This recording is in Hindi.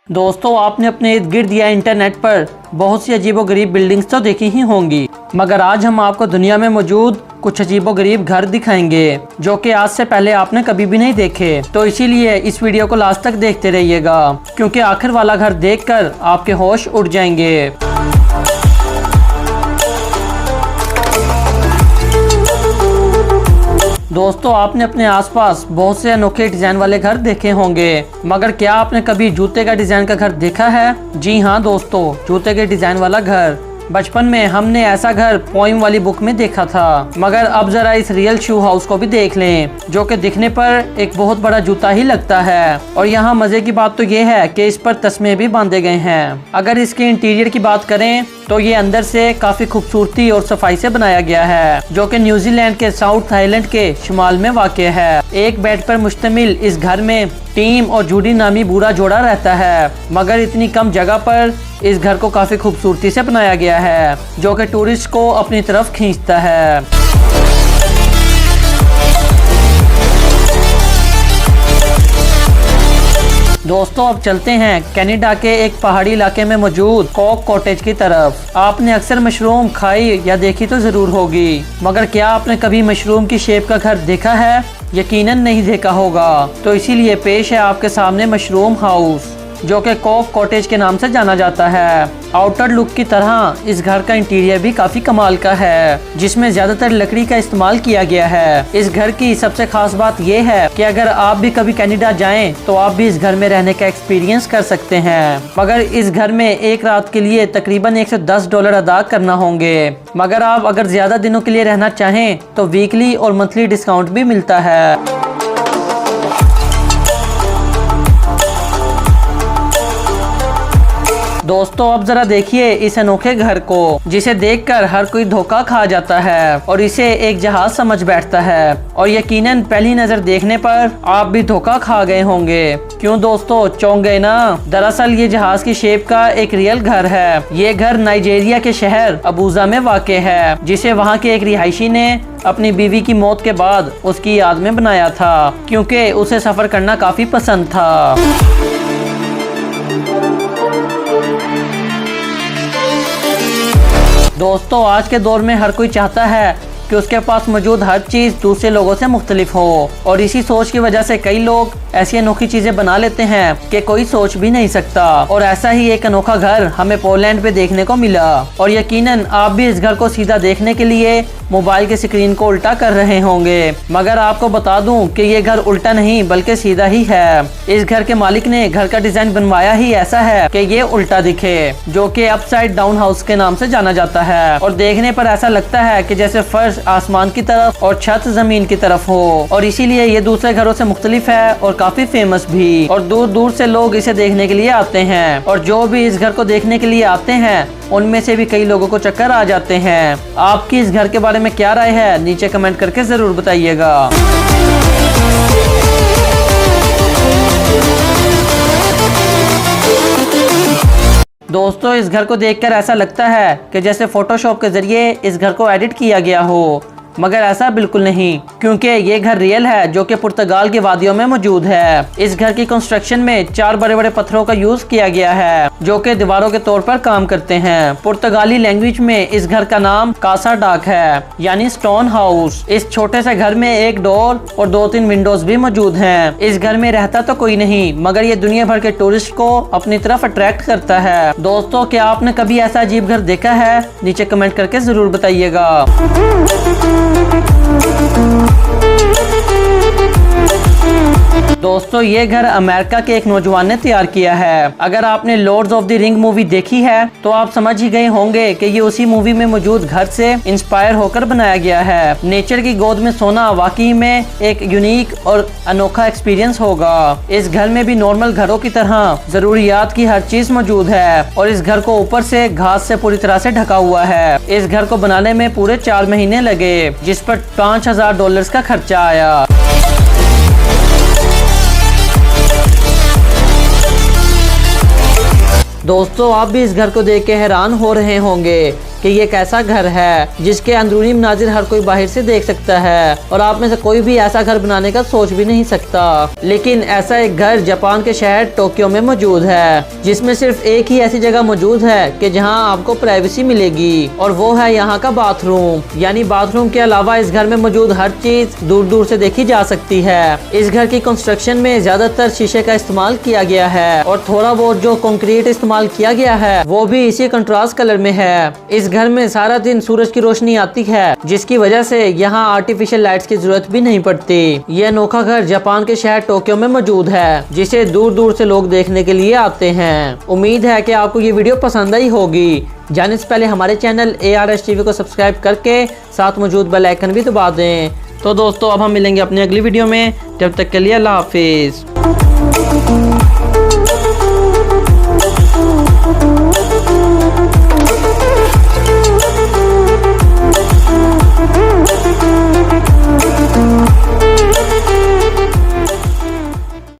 दोस्तों, आपने अपने इर्द गिर्द या इंटरनेट पर बहुत सी अजीबोगरीब बिल्डिंग्स तो देखी ही होंगी, मगर आज हम आपको दुनिया में मौजूद कुछ अजीबोगरीब घर दिखाएंगे जो कि आज से पहले आपने कभी भी नहीं देखे। तो इसीलिए इस वीडियो को लास्ट तक देखते रहिएगा, क्योंकि आखिर वाला घर देखकर आपके होश उड़ जाएंगे। दोस्तों, आपने अपने आसपास बहुत से अनोखे डिजाइन वाले घर देखे होंगे, मगर क्या आपने कभी जूते का डिजाइन का घर देखा है? जी हाँ दोस्तों, जूते के डिजाइन वाला घर। बचपन में हमने ऐसा घर पोइम वाली बुक में देखा था, मगर अब जरा इस रियल शू हाउस को भी देख लें, जो कि दिखने पर एक बहुत बड़ा जूता ही लगता है। और यहाँ मजे की बात तो ये है कि इस पर तस्मे भी बांधे गए हैं। अगर इसके इंटीरियर की बात करें तो ये अंदर से काफी खूबसूरती और सफाई से बनाया गया है, जो कि न्यूजीलैंड के साउथ आइलैंड के शुमाल में वाक़ है। एक बेड पर मुश्तमिल इस घर में टीम और जूडी नामी बूढ़ा जोड़ा रहता है, मगर इतनी कम जगह पर इस घर को काफी खूबसूरती से बनाया गया है, जो कि टूरिस्ट को अपनी तरफ खींचता है। दोस्तों, अब चलते हैं कनाडा के एक पहाड़ी इलाके में मौजूद कॉक कॉटेज की तरफ। आपने अक्सर मशरूम खाई या देखी तो जरूर होगी, मगर क्या आपने कभी मशरूम की शेप का घर देखा है? यकीनन नहीं देखा होगा। तो इसीलिए पेश है आपके सामने मशरूम हाउस, जो कि कॉक कॉटेज के नाम से जाना जाता है। आउटर लुक की तरह इस घर का इंटीरियर भी काफी कमाल का है, जिसमें ज्यादातर लकड़ी का इस्तेमाल किया गया है। इस घर की सबसे खास बात यह है कि अगर आप भी कभी कनाडा जाएं तो आप भी इस घर में रहने का एक्सपीरियंस कर सकते हैं, मगर इस घर में एक रात के लिए तकरीबन $110 अदा करना होंगे। मगर आप अगर ज्यादा दिनों के लिए रहना चाहें तो वीकली और मंथली डिस्काउंट भी मिलता है। दोस्तों, अब जरा देखिए इस अनोखे घर को, जिसे देखकर हर कोई धोखा खा जाता है और इसे एक जहाज समझ बैठता है। और यकीनन पहली नजर देखने पर आप भी धोखा खा गए होंगे। क्यों दोस्तों, चौंक गए ना? दरअसल ये जहाज की शेप का एक रियल घर है। ये घर नाइजीरिया के शहर अबूजा में वाक़ है, जिसे वहाँ के एक रिहायशी ने अपनी बीवी की मौत के बाद उसकी याद में बनाया था, क्योंकि उसे सफर करना काफी पसंद था। दोस्तों, आज के दौर में हर कोई चाहता है कि उसके पास मौजूद हर चीज़ दूसरे लोगों से मुख्तलिफ हो, और इसी सोच की वजह से कई लोग ऐसी अनोखी चीज़ें बना लेते हैं कि कोई सोच भी नहीं सकता। और ऐसा ही एक अनोखा घर हमें पोलैंड पे देखने को मिला, और यकीनन आप भी इस घर को सीधा देखने के लिए मोबाइल के स्क्रीन को उल्टा कर रहे होंगे, मगर आपको बता दूं कि ये घर उल्टा नहीं बल्कि सीधा ही है। इस घर के मालिक ने घर का डिजाइन बनवाया ही ऐसा है कि ये उल्टा दिखे, जो कि अपसाइड डाउन हाउस के नाम से जाना जाता है। और देखने पर ऐसा लगता है कि जैसे फर्श आसमान की तरफ और छत जमीन की तरफ हो, और इसीलिए ये दूसरे घरों से मुख्तलिफ है और काफी फेमस भी। और दूर दूर से लोग इसे देखने के लिए आते हैं, और जो भी इस घर को देखने के लिए आते हैं उनमें से भी कई लोगों को चक्कर आ जाते हैं। आपकी इस घर के बारे में क्या राय है? नीचे कमेंट करके जरूर बताइएगा। दोस्तों, इस घर को देखकर ऐसा लगता है कि जैसे फोटोशॉप के जरिए इस घर को एडिट किया गया हो, मगर ऐसा बिल्कुल नहीं, क्योंकि ये घर रियल है, जो कि पुर्तगाल की वादियों में मौजूद है। इस घर की कंस्ट्रक्शन में 4 बड़े बड़े पत्थरों का यूज किया गया है, जो कि दीवारों के तौर पर काम करते हैं। पुर्तगाली लैंग्वेज में इस घर का नाम कासा डाक है, यानी स्टोन हाउस। इस छोटे से घर में एक डोर और 2-3 विंडोज भी मौजूद हैं। इस घर में रहता तो कोई नहीं, मगर ये दुनिया भर के टूरिस्ट को अपनी तरफ अट्रैक्ट करता है। दोस्तों, क्या आपने कभी ऐसा अजीब घर देखा है? नीचे कमेंट करके जरूर बताइएगा। दोस्तों, ये घर अमेरिका के एक नौजवान ने तैयार किया है। अगर आपने Lords of the Ring movie देखी है तो आप समझ ही गए होंगे कि ये उसी मूवी में मौजूद घर से इंस्पायर होकर बनाया गया है। नेचर की गोद में सोना वाकई में एक यूनिक और अनोखा एक्सपीरियंस होगा। इस घर में भी नॉर्मल घरों की तरह जरूरियात की हर चीज मौजूद है, और इस घर को ऊपर से घास से पूरी तरह से ढका हुआ है। इस घर को बनाने में पूरे 4 महीने लगे, जिस पर $5000 का खर्चा आया। दोस्तों, आप भी इस घर को देख के हैरान हो रहे होंगे कि ये कैसा घर है जिसके अंदरूनी मनाजिर हर कोई बाहर से देख सकता है और आप में से कोई भी ऐसा घर बनाने का सोच भी नहीं सकता। लेकिन ऐसा एक घर जापान के शहर टोक्यो में मौजूद है, जिसमें सिर्फ एक ही ऐसी जगह मौजूद है कि जहां आपको प्राइवेसी मिलेगी, और वो है यहाँ का बाथरूम। यानी बाथरूम के अलावा इस घर में मौजूद हर चीज दूर दूर से देखी जा सकती है। इस घर की कंस्ट्रक्शन में ज्यादातर शीशे का इस्तेमाल किया गया है और थोड़ा बहुत जो कंक्रीट इस्तेमाल किया गया है वो भी इसी कंट्रास्ट कलर में है। इस घर में सारा दिन सूरज की रोशनी आती है, जिसकी वजह से यहाँ आर्टिफिशियल लाइट्स की जरूरत भी नहीं पड़ती। यह अनोखा घर जापान के शहर टोक्यो में मौजूद है, जिसे दूर दूर से लोग देखने के लिए आते हैं। उम्मीद है कि आपको ये वीडियो पसंद आई होगी। जाने से पहले हमारे चैनल ARS TV को सब्सक्राइब करके साथ मौजूद बेल आइकन भी दबा दें। तो दोस्तों अब हम मिलेंगे अपनी अगली वीडियो में, जब तक के लिए अल्लाह हाफिज।